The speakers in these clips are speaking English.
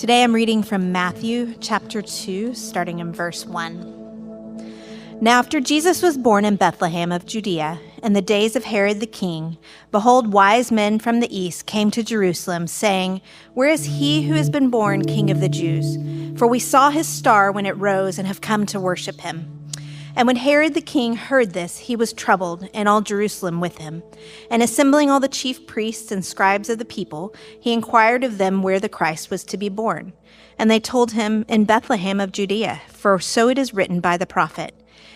Today I'm reading from Matthew chapter 2, starting in verse 1. Now after Jesus was born in Bethlehem of Judea, in the days of Herod the king, behold, wise men from the east came to Jerusalem, saying, Where is he who has been born King of the Jews? For we saw his star when it rose and have come to worship him. And when Herod the king heard this, he was troubled, and all Jerusalem with him. And assembling all the chief priests and scribes of the people, he inquired of them where the Christ was to be born. And they told him, In Bethlehem of Judea, for so it is written by the prophet.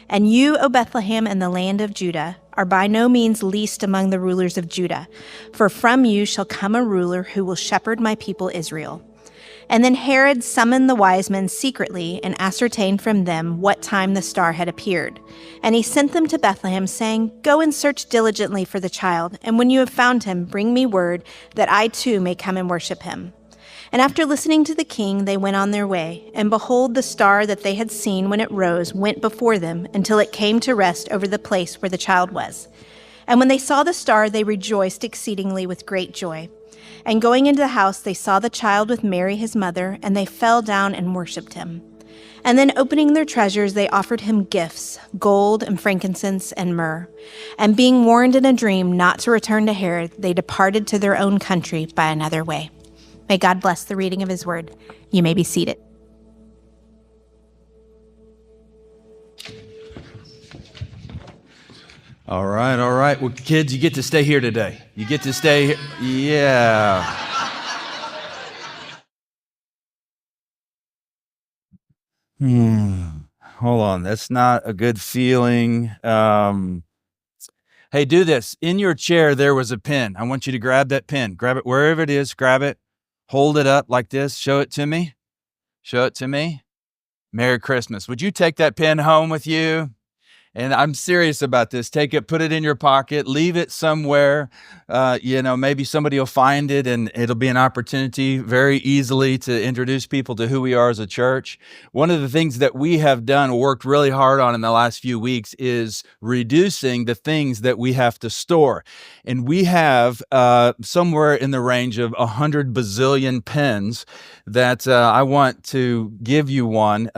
And you, O Bethlehem, in the land of Judah, are by no means least among the rulers of Judah, for from you shall come a ruler who will shepherd my people Israel. And then Herod summoned the wise men secretly and ascertained from them what time the star had appeared. And he sent them to Bethlehem, saying, Go and search diligently for the child, and when you have found him, bring me word, that I too may come and worship him. And after listening to the king, they went on their way. And behold, the star that they had seen when it rose went before them until it came to rest over the place where the child was. And when they saw the star, they rejoiced exceedingly with great joy. And going into the house, they saw the child with Mary his mother, and they fell down and worshipped him. And then opening their treasures, they offered him gifts, gold and frankincense and myrrh. And being warned in a dream not to return to Herod, they departed to their own country by another way. May God bless the reading of his word. You may be seated. All right. Well, kids, you get to stay here today. You get to stay here. Yeah. Hold on. That's not a good feeling. Hey, do this. In your chair, there was a pen. I want you to grab that pen. Grab it wherever it is. Grab it. Hold it up like this. Show it to me. Merry Christmas. Would you take that pen home with you? And I'm serious about this. Take it, put it in your pocket, leave it somewhere. Maybe somebody will find it, and it'll be an opportunity very easily to introduce people to who we are as a church. One of the things that we have done, worked really hard on in the last few weeks, is reducing the things that we have to store. And we have somewhere in the range of 100 bazillion pens that I want to give you one.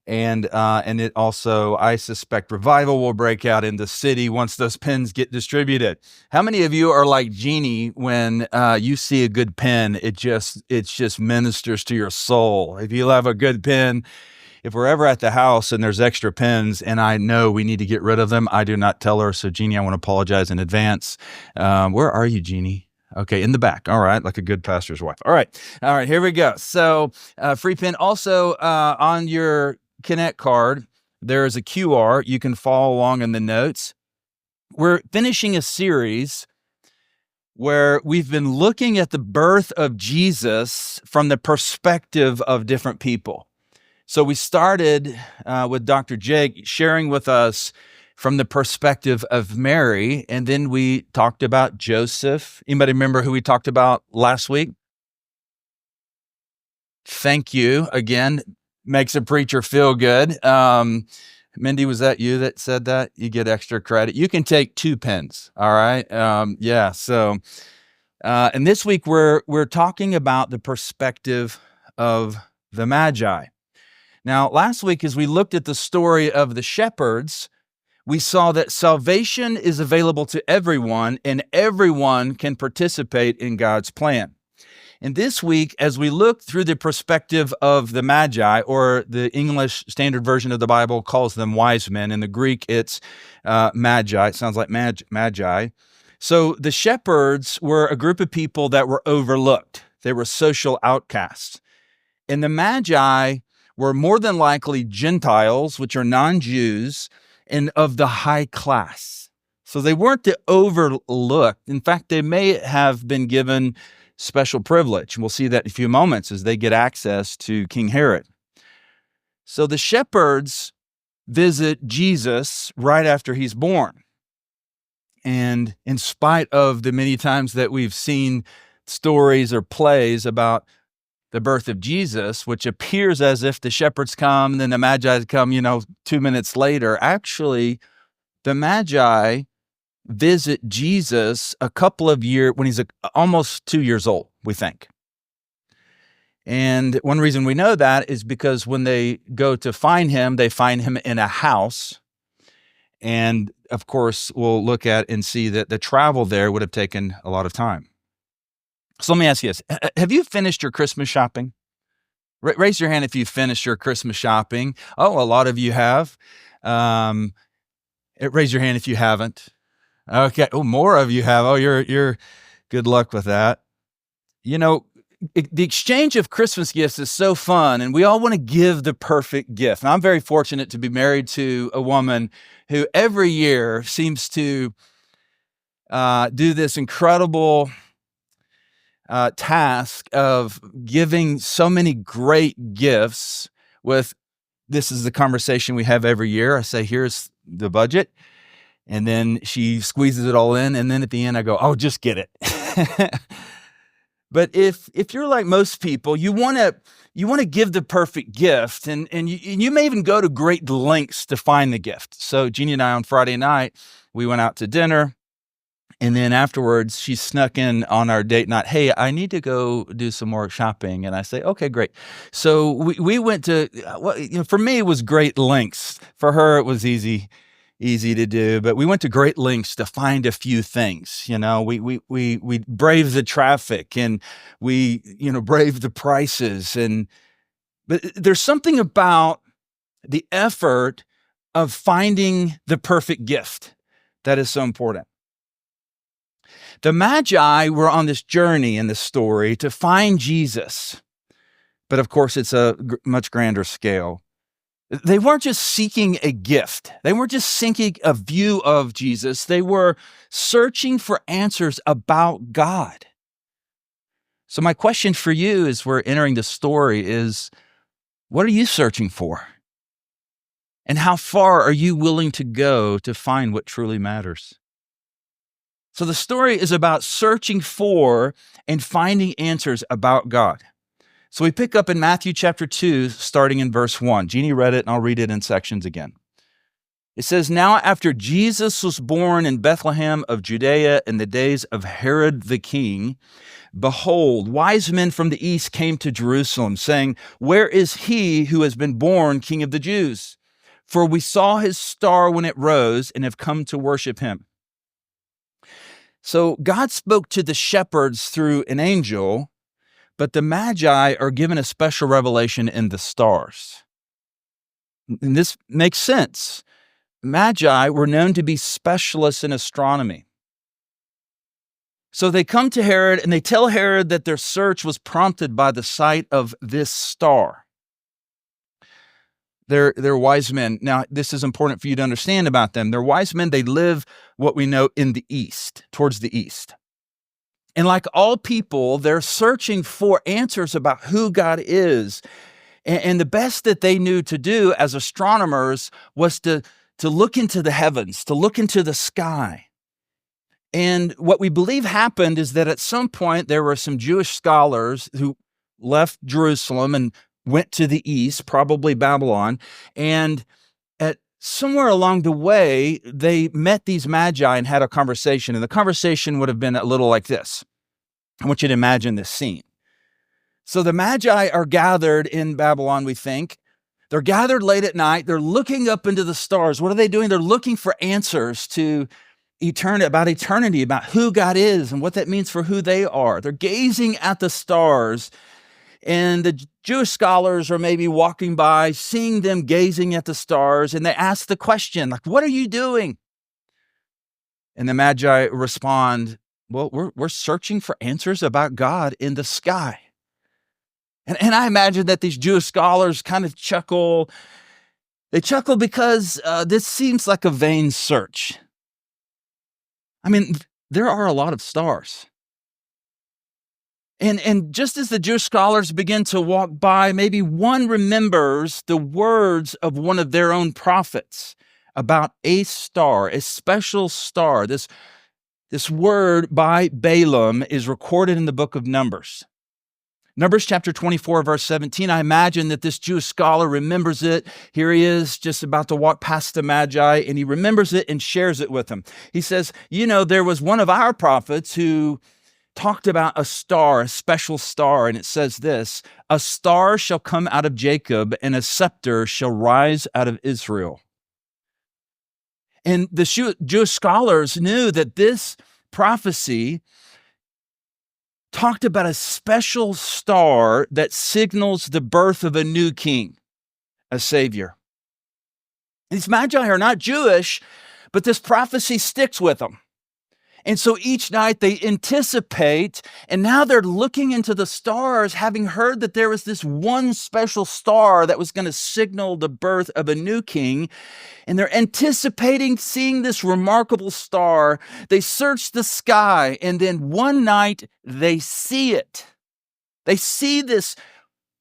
And it also, I suspect, revival will break out in the city once those pens get distributed. How many of you are like Jeannie when you see a good pen? It just ministers to your soul. If you have a good pen, if we're ever at the house and there's extra pens and I know we need to get rid of them, I do not tell her. So Jeannie, I want to apologize in advance. Where are you, Jeannie? Okay, in the back. All right, like a good pastor's wife. All right, here we go. So free pen. Also on your Connect card, there is a QR. You can follow along in the notes. We're finishing a series where we've been looking at the birth of Jesus from the perspective of different people. So we started with Dr. Jake sharing with us from the perspective of Mary, and then we talked about Joseph. Anybody remember who we talked about last week? Thank you again. Makes a preacher feel good. Mindy, was that you that said that? You get extra credit. You can take 2 pens. All right. So, and this week we're talking about the perspective of the Magi. Now, last week, as we looked at the story of the shepherds, we saw that salvation is available to everyone, and everyone can participate in God's plan. And this week, as we look through the perspective of the Magi, or the English Standard Version of the Bible calls them wise men. In the Greek, it's Magi. It sounds like Magi. So the shepherds were a group of people that were overlooked. They were social outcasts. And the Magi were more than likely Gentiles, which are non-Jews, and of the high class. So they weren't the overlooked. In fact, they may have been given special privilege. We'll see that in a few moments as they get access to King Herod. So the shepherds visit Jesus right after he's born. And in spite of the many times that we've seen stories or plays about the birth of Jesus, which appears as if the shepherds come and then the Magi come, 2 minutes later, actually, the Magi visit Jesus a couple of years when he's almost 2 years old, we think. And one reason we know that is because when they go to find him, they find him in a house. And of course, we'll look at and see that the travel there would have taken a lot of time. So let me ask you this. Have you finished your Christmas shopping? Raise your hand if you finished your Christmas shopping. Oh, a lot of you have. Raise your hand if you haven't. Okay. Oh, more of you have. Oh, you're good luck with that. You know, the exchange of Christmas gifts is so fun, and we all want to give the perfect gift. And I'm very fortunate to be married to a woman who every year seems to do this incredible task of giving so many great gifts. This is the conversation we have every year. I say, here's the budget. And then she squeezes it all in. And then at the end I go, oh, just get it. But if you're like most people, you want to give the perfect gift, and you may even go to great lengths to find the gift. So Jeannie and I on Friday night, we went out to dinner, and then afterwards she snuck in on our date night. Hey, I need to go do some more shopping, and I say, okay, great. So we went to for me it was great lengths. For her it was easy to do, but we went to great lengths to find a few things. We braved the traffic, and we braved the prices, but there's something about the effort of finding the perfect gift that is so important. The Magi were on this journey in this story to find Jesus, but of course it's a much grander scale. They weren't just seeking a gift. They weren't just seeking a view of Jesus. They were searching for answers about God. So my question for you as we're entering the story is, what are you searching for? And how far are you willing to go to find what truly matters? So the story is about searching for and finding answers about God. So we pick up in Matthew chapter 2, starting in verse 1. Jeannie read it, and I'll read it in sections again. It says, "Now after Jesus was born in Bethlehem of Judea in the days of Herod the king, behold, wise men from the east came to Jerusalem, saying, 'Where is he who has been born King of the Jews? For we saw his star when it rose and have come to worship him.'" So God spoke to the shepherds through an angel, but the Magi are given a special revelation in the stars. And this makes sense. Magi were known to be specialists in astronomy. So they come to Herod and they tell Herod that their search was prompted by the sight of this star. They're wise men. Now, this is important for you to understand about them. They're wise men. They live what we know in the east, towards the east. And like all people, they're searching for answers about who God is. And the best that they knew to do as astronomers was to look into the heavens, to look into the sky. And what we believe happened is that at some point there were some Jewish scholars who left Jerusalem and went to the east, probably Babylon. And somewhere along the way, they met these Magi and had a conversation. And the conversation would have been a little like this. I want you to imagine this scene. So the Magi are gathered in Babylon, we think. They're gathered late at night. They're looking up into the stars. What are they doing? They're looking for answers to eternity, about who God is and what that means for who they are. They're gazing at the stars. And the Jewish scholars are maybe walking by, seeing them gazing at the stars, and they ask the question, like, what are you doing? And the Magi respond, well, we're searching for answers about God in the sky. And I imagine that these Jewish scholars kind of chuckle. They chuckle because this seems like a vain search. I mean, there are a lot of stars. And just as the Jewish scholars begin to walk by, maybe one remembers the words of one of their own prophets about a star, a special star. This word by Balaam is recorded in the book of Numbers. Numbers chapter 24, verse 17, I imagine that this Jewish scholar remembers it. Here he is just about to walk past the Magi, and he remembers it and shares it with them. He says, there was one of our prophets who talked about a star, a special star, and it says this: a star shall come out of Jacob, and a scepter shall rise out of Israel. And the Jewish scholars knew that this prophecy talked about a special star that signals the birth of a new king, a savior. These magi are not Jewish, but this prophecy sticks with them. And so each night they anticipate, and now they're looking into the stars, having heard that there was this one special star that was going to signal the birth of a new king. And they're anticipating seeing this remarkable star. They search the sky, and then one night they see it. They see this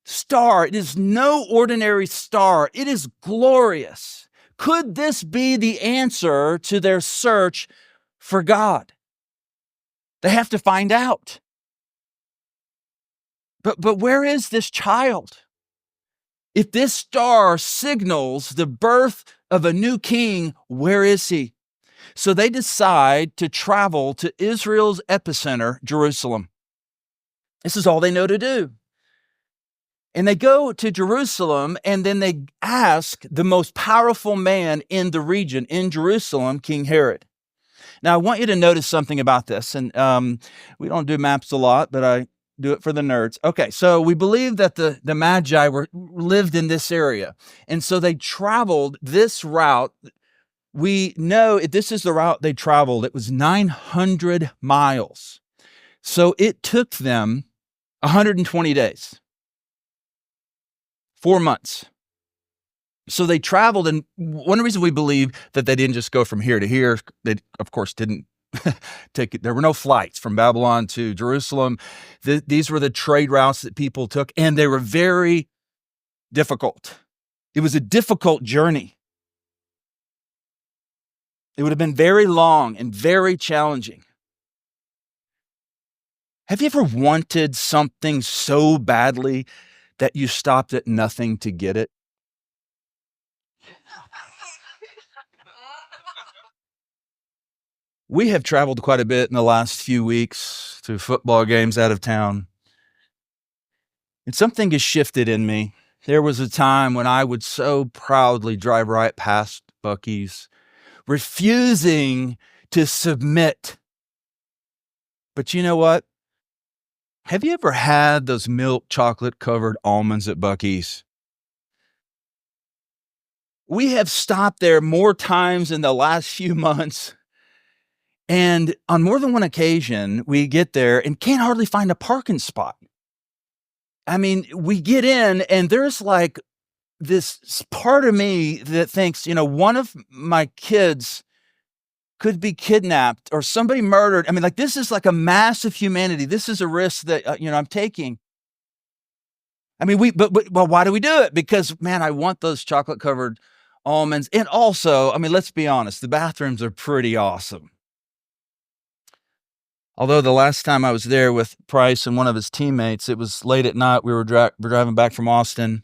star. It is no ordinary star. It is glorious. Could this be the answer to their search for God? They have to find out. But where is this child? If this star signals the birth of a new king, where is he? So they decide to travel to Israel's epicenter, Jerusalem. This is all they know to do. And they go to Jerusalem, and then they ask the most powerful man in the region, in Jerusalem, King Herod. Now, I want you to notice something about this. And we don't do maps a lot, but I do it for the nerds. Okay, so we believe that the Magi lived in this area. And so they traveled this route. We know this is the route they traveled. It was 900 miles. So it took them 120 days. 4 months. So they traveled, and one reason we believe that they didn't just go from here to here, they, of course, didn't take it. There were no flights from Babylon to Jerusalem. These were the trade routes that people took, and they were very difficult. It was a difficult journey. It would have been very long and very challenging. Have you ever wanted something so badly that you stopped at nothing to get it? We have traveled quite a bit in the last few weeks to football games out of town. And something has shifted in me. There was a time when I would so proudly drive right past Buc-ee's, refusing to submit. But you know what? Have you ever had those milk chocolate covered almonds at Buc-ee's? We have stopped there more times in the last few months. And on more than one occasion, we get there and can't hardly find a parking spot. I mean, we get in and there's like this part of me that thinks, one of my kids could be kidnapped or somebody murdered. I mean, like, this is like a mass of humanity. This is a risk that, I'm taking. I mean, but why do we do it? Because, man, I want those chocolate covered almonds. And also, I mean, let's be honest, the bathrooms are pretty awesome. Although the last time I was there with Price and one of his teammates, it was late at night. We were driving back from Austin.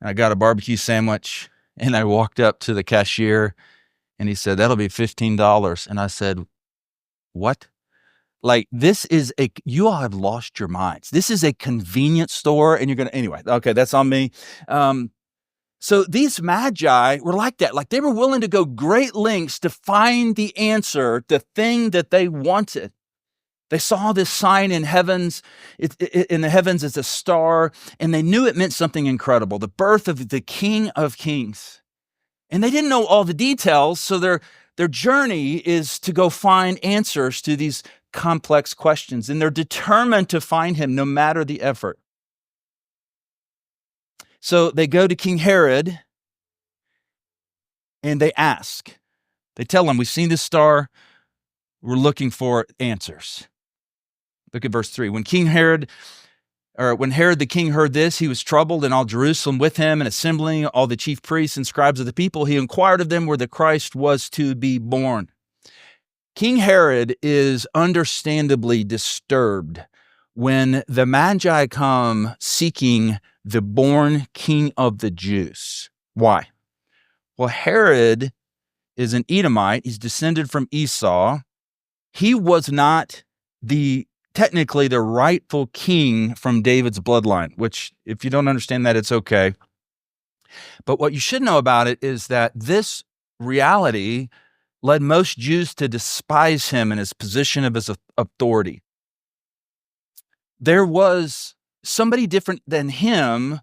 And I got a barbecue sandwich, and I walked up to the cashier, and he said, "That'll be $15. And I said, "What?" Like, you all have lost your minds. This is a convenience store, and anyway, okay, that's on me. So these magi were like that. Like, they were willing to go great lengths to find the answer, the thing that they wanted. They saw this sign in heavens, in the heavens as a star, and they knew it meant something incredible, the birth of the King of Kings. And they didn't know all the details, so their journey is to go find answers to these complex questions, and they're determined to find him no matter the effort. So they go to King Herod, and they ask. They tell him, "We've seen this star. We're looking for answers." Look at verse 3. When Herod the king heard this, he was troubled, and all Jerusalem with him, and assembling all the chief priests and scribes of the people, he inquired of them where the Christ was to be born. King Herod is understandably disturbed when the Magi come seeking the born king of the Jews. Why? Well, Herod is an Edomite. He's descended from Esau. He was not the technically the rightful king from David's bloodline, which if you don't understand that, it's okay. But what you should know about it is that this reality led most Jews to despise him in his position of his authority. There was somebody different than him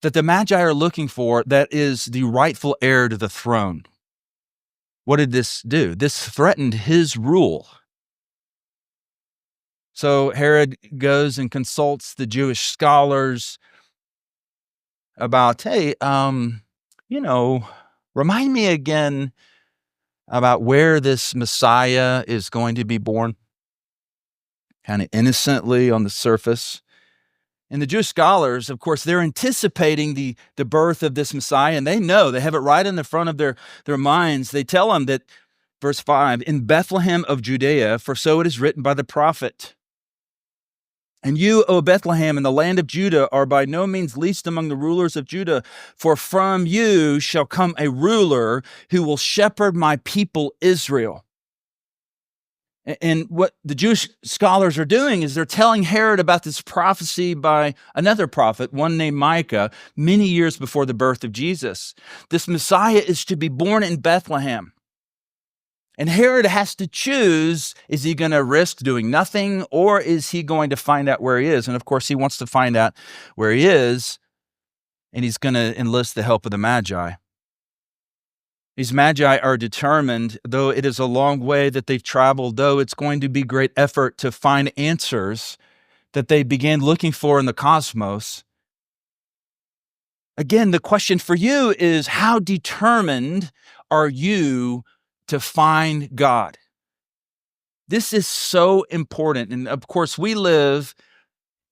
that the Magi are looking for that is the rightful heir to the throne. What did this do? This threatened his rule. So Herod goes and consults the Jewish scholars about, hey, remind me again about where this Messiah is going to be born. Kind of innocently on the surface. And the Jewish scholars, of course, they're anticipating the birth of this Messiah, and they know, they have it right in the front of their minds. They tell them that, verse 5, in Bethlehem of Judea, for so it is written by the prophet. And you, O Bethlehem, in the land of Judah, are by no means least among the rulers of Judah, for from you shall come a ruler who will shepherd my people Israel. And what the Jewish scholars are doing is they're telling Herod about this prophecy by another prophet, one named Micah, many years before the birth of Jesus. This Messiah is to be born in Bethlehem. And Herod has to choose, is he going to risk doing nothing, or is he going to find out where he is? And of course, he wants to find out where he is, and he's going to enlist the help of the Magi. These Magi are determined, though it is a long way that they've traveled, though it's going to be great effort to find answers that they began looking for in the cosmos. Again, the question for you is, how determined are you to find God? This is so important. And of course, we live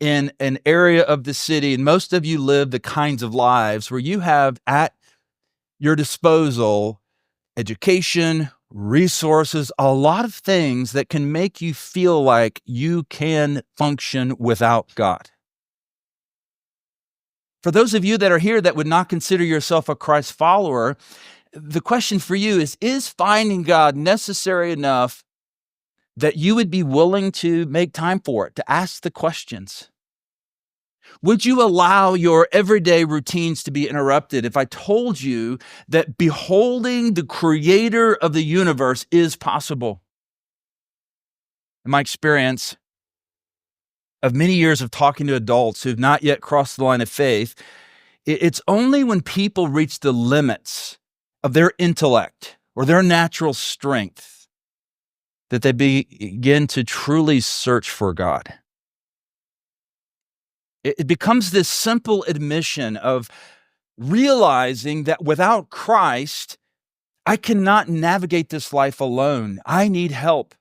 in an area of the city, and most of you live the kinds of lives where you have at your disposal education, resources, a lot of things that can make you feel like you can function without God. For those of you that are here that would not consider yourself a Christ follower, the question for you is finding God necessary enough that you would be willing to make time for it, to ask the questions? Would you allow your everyday routines to be interrupted if I told you that beholding the creator of the universe is possible? In my experience of many years of talking to adults who've not yet crossed the line of faith, it's only when people reach the limits of their intellect or their natural strength that they begin to truly search for God. It becomes this simple admission of realizing that without Christ, I cannot navigate this life alone. I need help.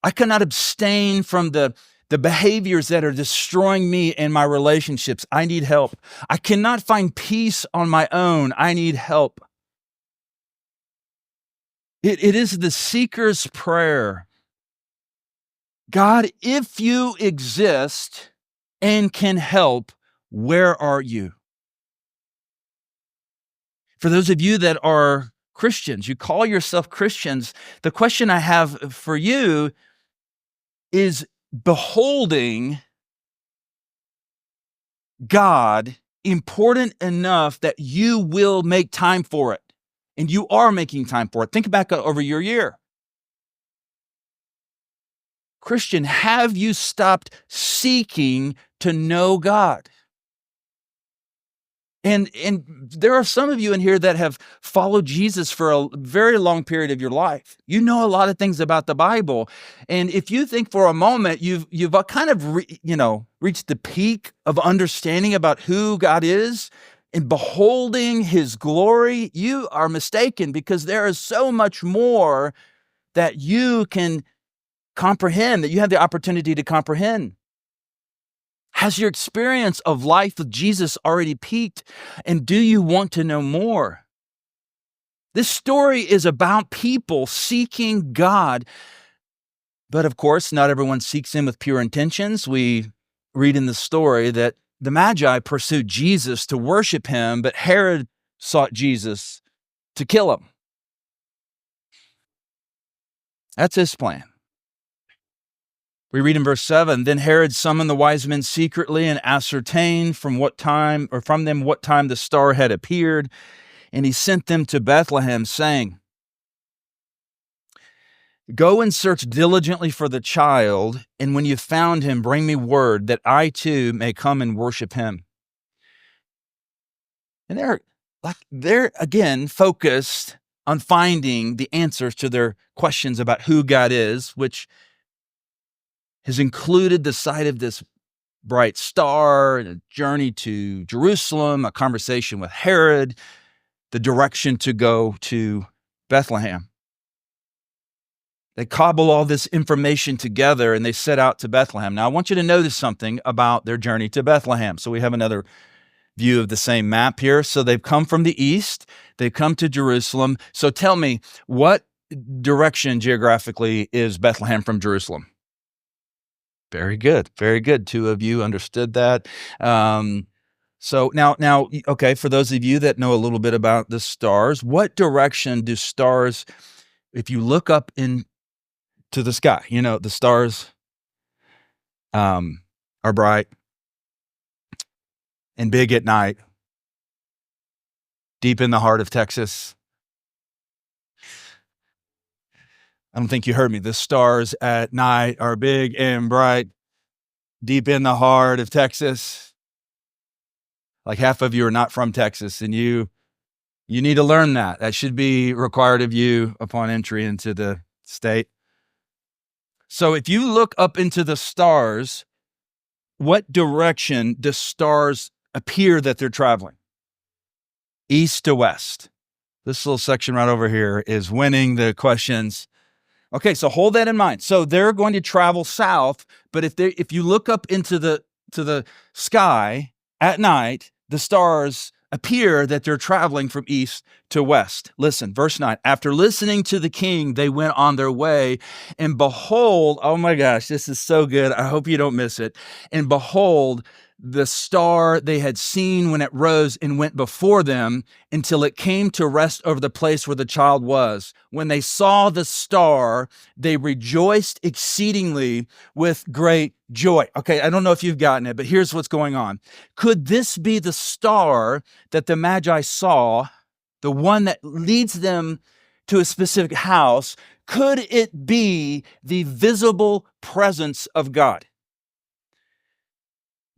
I cannot abstain from the behaviors that are destroying me and my relationships. I need help. I cannot find peace on my own. I need help. It is the seeker's prayer. God, if you exist and can help, where are you? For those of you that are Christians, you call yourself Christians, the question I have for you is beholding God important enough that you will make time for it, and you are making time for it. Think back over your year. Christian, have you stopped seeking to know God? And there are some of you in here that have followed Jesus for a very long period of your life. You know a lot of things about the Bible. And if you think for a moment you've kind of reached the peak of understanding about who God is and beholding his glory, you are mistaken, because there is so much more that you can comprehend, that you have the opportunity to comprehend. Has your experience of life with Jesus already peaked? And do you want to know more? This story is about people seeking God. But of course, not everyone seeks him with pure intentions. We read in the story that the Magi pursued Jesus to worship him, but Herod sought Jesus to kill him. That's his plan. We read in verse 7, then Herod summoned the wise men secretly and ascertained from them what time the star had appeared, and he sent them to Bethlehem, saying, go and search diligently for the child, and when you've found him, bring me word that I too may come and worship him. And they're again focused on finding the answers to their questions about who God is, which has included the sight of this bright star, a journey to Jerusalem, a conversation with Herod, the direction to go to Bethlehem. They cobble all this information together and they set out to Bethlehem. Now, I want you to notice something about their journey to Bethlehem. So we have another view of the same map here. So they've come from the east, they've come to Jerusalem. So tell me, what direction geographically is Bethlehem from Jerusalem? Very good. Very good. Two of you understood that. So now, okay, for those of you that know a little bit about the stars, what direction do stars, if you look up into the sky, the stars are bright and big at night, deep in the heart of Texas. I don't think you heard me. The stars at night are big and bright, deep in the heart of Texas. Like half of you are not from Texas, and you need to learn that. That should be required of you upon entry into the state. So if you look up into the stars, what direction do stars appear that they're traveling? East to west. This little section right over here is winning the questions. Okay, so hold that in mind. So they're going to travel south, but if you look up into the sky at night, the stars appear that they're traveling from east to west. Listen, verse 9. After listening to the king, they went on their way, and behold, oh my gosh, this is so good. I hope you don't miss it. And behold, the star they had seen when it rose and went before them until it came to rest over the place where the child was. When they saw the star, they rejoiced exceedingly with great joy. Okay, I don't know if you've gotten it, but here's what's going on. Could this be the star that the Magi saw, the one that leads them to a specific house? Could it be the visible presence of God?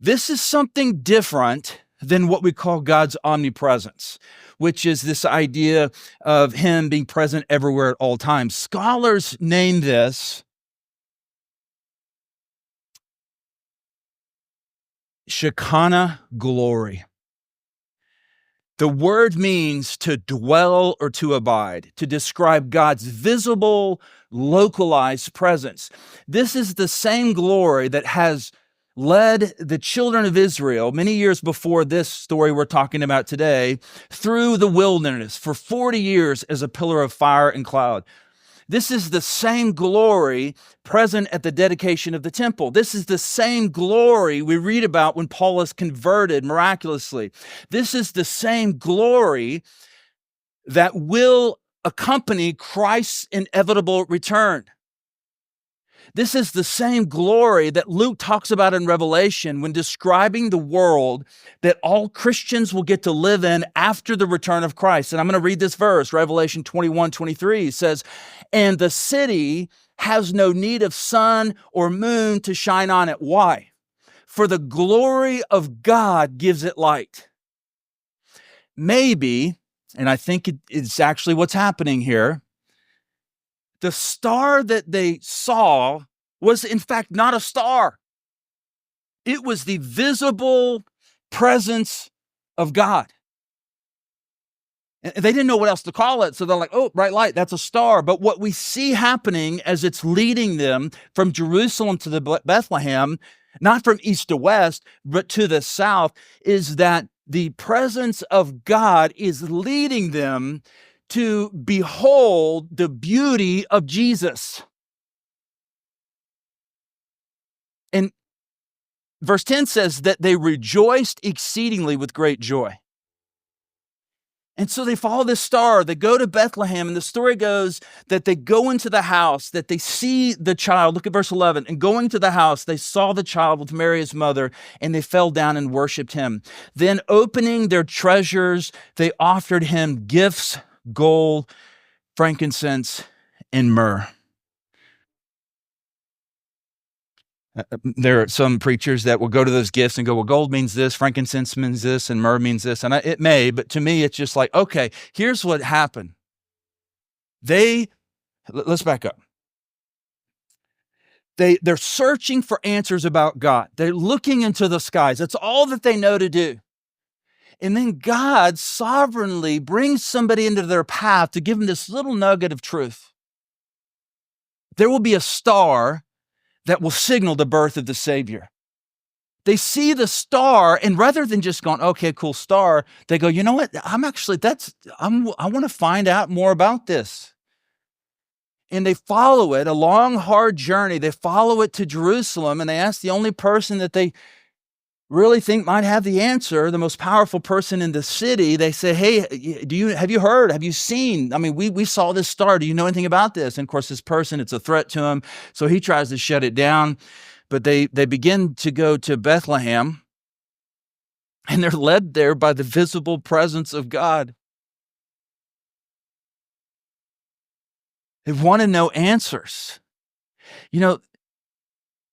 This is something different than what we call God's omnipresence, which is this idea of him being present everywhere at all times. Scholars name this Shekinah glory. The word means to dwell or to abide, to describe God's visible, localized presence. This is the same glory that has led the children of Israel many years before this story we're talking about today through the wilderness for 40 years as a pillar of fire and cloud. This is the same glory present at the dedication of the temple. This is the same glory we read about when Paul is converted miraculously. This is the same glory that will accompany Christ's inevitable return. This is the same glory that Luke talks about in Revelation when describing the world that all Christians will get to live in after the return of Christ. And I'm going to read this verse, Revelation 21:23 says, and the city has no need of sun or moon to shine on it. Why? For the glory of God gives it light. Maybe, and I think it's actually what's happening here, the star that they saw was in fact not a star. It was the visible presence of God. And they didn't know what else to call it, so they're like, oh, bright light, that's a star. But what we see happening as it's leading them from Jerusalem to the Bethlehem, not from east to west, but to the south, is that the presence of God is leading them to behold the beauty of Jesus. And verse 10 says that they rejoiced exceedingly with great joy. And so they follow this star. They go to Bethlehem, and the story goes that they go into the house, that they see the child. Look at verse 11. And going to the house, they saw the child with Mary, his mother, and they fell down and worshiped him. Then opening their treasures, they offered him gifts, gold, frankincense, and myrrh. There are some preachers that will go to those gifts and go, well, gold means this, frankincense means this, and myrrh means this. And it may, but to me, it's just like, okay, here's what happened. Let's back up. They're searching for answers about God. They're looking into the skies. That's all that they know to do. And then God sovereignly brings somebody into their path to give them this little nugget of truth. There will be a star that will signal the birth of the Savior. They see the star, and rather than just going, okay, cool star, they go, you know what? I want to find out more about this. And they follow it, a long, hard journey. They follow it to Jerusalem, and they ask the only person that they really think might have the answer, the most powerful person in the city. They say, hey, have you heard? Have you seen? I mean, we saw this star. Do you know anything about this? And of course, this person, it's a threat to him. So he tries to shut it down. But they begin to go to Bethlehem, and they're led there by the visible presence of God. They want to know answers. You know,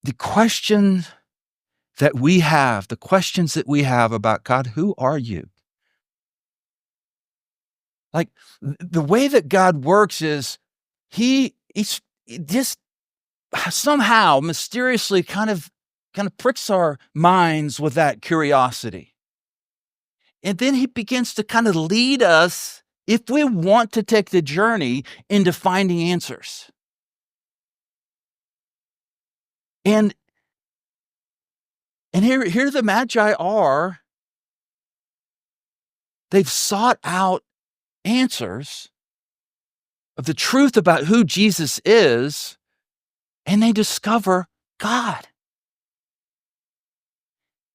the questions that we have about God, who are you? Like the way that God works is he just somehow mysteriously kind of pricks our minds with that curiosity. And then he begins to kind of lead us, if we want to take the journey, into finding answers. And here the Magi are. They've sought out answers of the truth about who Jesus is, and they discover God.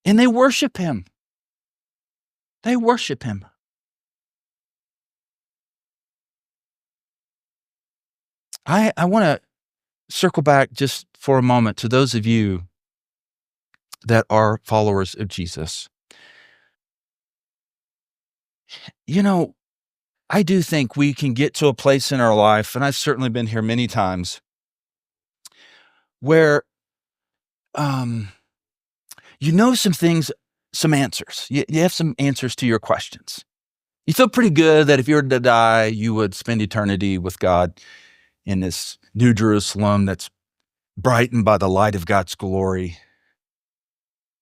And they worship him. They worship him. I want to circle back just for a moment to those of you that are followers of Jesus. You know, I do think we can get to a place in our life, and I've certainly been here many times, where you know some things, some answers. You have some answers to your questions. You feel pretty good that if you were to die, you would spend eternity with God in this New Jerusalem that's brightened by the light of God's glory.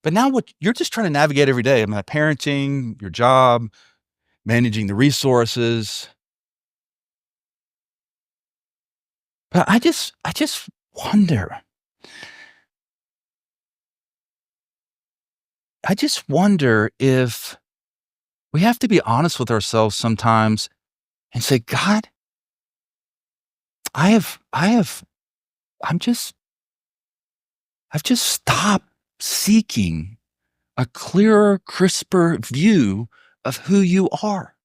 But now you're just trying to navigate every day. I mean, parenting, your job, managing the resources. But I just wonder. I just wonder if we have to be honest with ourselves sometimes and say, God, I've just stopped seeking a clearer, crisper view of who you are.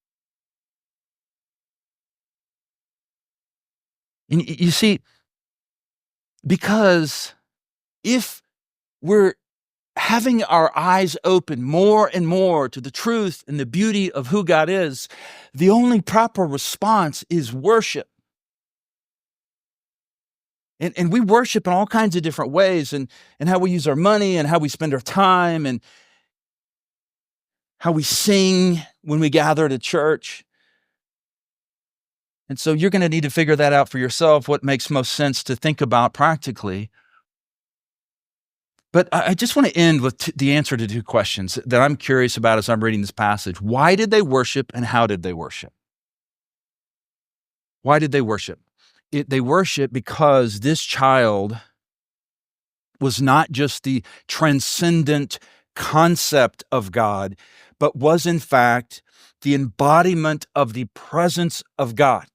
And you see, because if we're having our eyes open more and more to the truth and the beauty of who God is, the only proper response is worship. And we worship in all kinds of different ways, and how we use our money, and how we spend our time, and how we sing when we gather at a church. And so you're going to need to figure that out for yourself, what makes most sense to think about practically. But I just want to end with the answer to two questions that I'm curious about as I'm reading this passage. Why did they worship, and how did they worship? Why did they worship? They worship because this child was not just the transcendent concept of God, but was in fact the embodiment of the presence of God.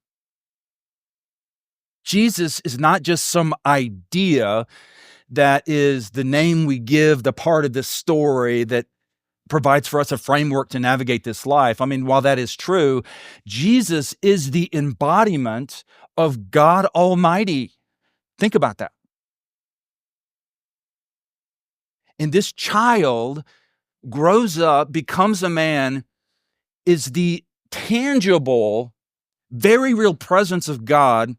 Jesus is not just some idea that is the name we give the part of this story that provides for us a framework to navigate this life. I mean, while that is true, Jesus is the embodiment of God Almighty. Think about that. And this child grows up, becomes a man, is the tangible, very real presence of God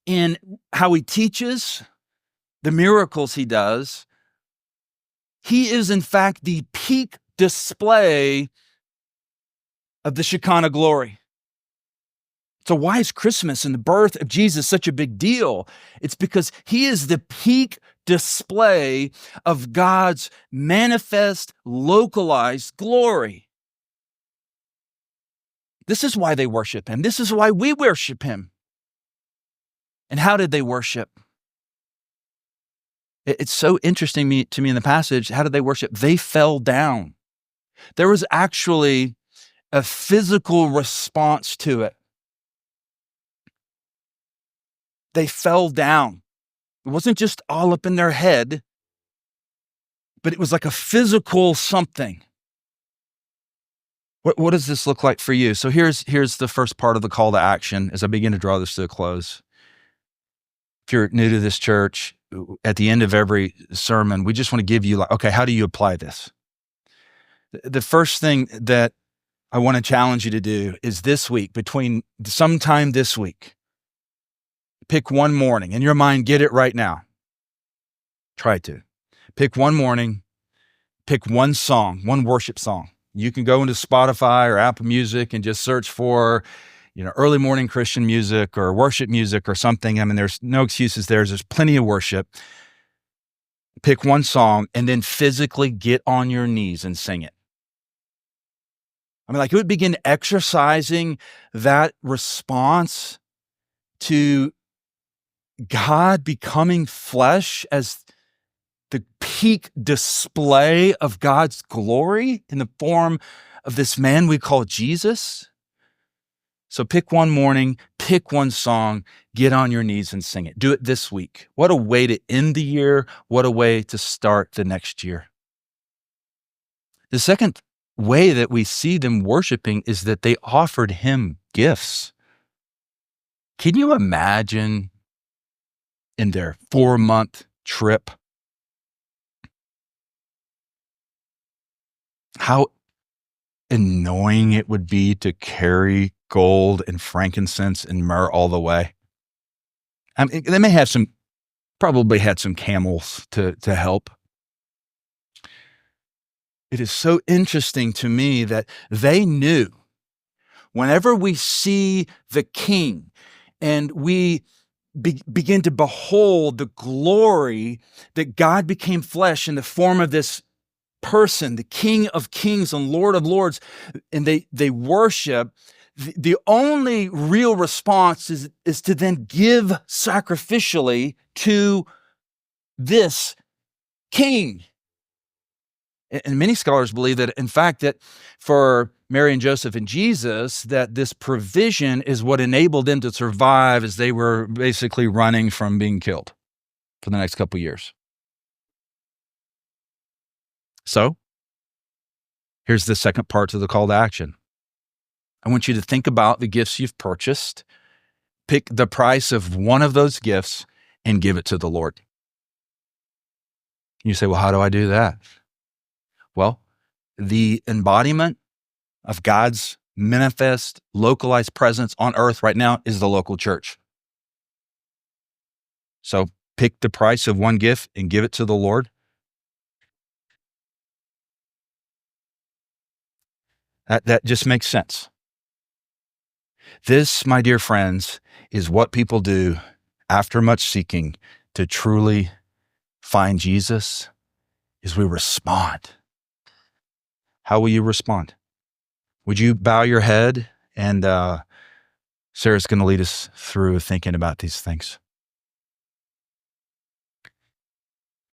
in how he teaches, the miracles he does. He is, in fact, the peak display of the Shekinah glory. So why is Christmas and the birth of Jesus such a big deal? It's because he is the peak display of God's manifest, localized glory. This is why they worship him. This is why we worship him. And how did they worship? It's so interesting to me in the passage. How did they worship? They fell down. There was actually a physical response to it. They fell down. It wasn't just all up in their head, but it was like a physical something. What does this look like for you? So here's the first part of the call to action as I begin to draw this to a close. If you're new to this church, at the end of every sermon, we just want to give you okay, how do you apply this? The first thing that I want to challenge you to do is this week, sometime this week, pick one morning. In your mind, get it right now. Try to. Pick one morning, pick one song, one worship song. You can go into Spotify or Apple Music and just search for, early morning Christian music or worship music or something. I mean, there's no excuses there. There's plenty of worship. Pick one song and then physically get on your knees and sing it. I mean, it would begin exercising that response to God becoming flesh as the peak display of God's glory in the form of this man we call Jesus. So pick one morning, pick one song, get on your knees and sing it. Do it this week. What a way to end the year. What a way to start the next year. The second way that we see them worshiping is that they offered him gifts. Can you imagine in their 4-month trip how annoying it would be to carry gold and frankincense and myrrh all the way? I mean, they may probably had some camels to help. It is so interesting to me that they knew whenever we see the king and we begin to behold the glory that God became flesh in the form of this person, the King of Kings and Lord of Lords, and they worship, the only real response is to then give sacrificially to this king. And many scholars believe that, in fact, that for Mary and Joseph and Jesus, that this provision is what enabled them to survive as they were basically running from being killed for the next couple of years. So, here's the second part to the call to action. I want you to think about the gifts you've purchased, pick the price of one of those gifts, and give it to the Lord. You say, well, how do I do that? Well, the embodiment of God's manifest, localized presence on earth right now is the local church. So pick the price of one gift and give it to the Lord. That just makes sense. This, my dear friends, is what people do after much seeking to truly find Jesus, is we respond. How will you respond? Would you bow your head? And Sarah's going to lead us through thinking about these things.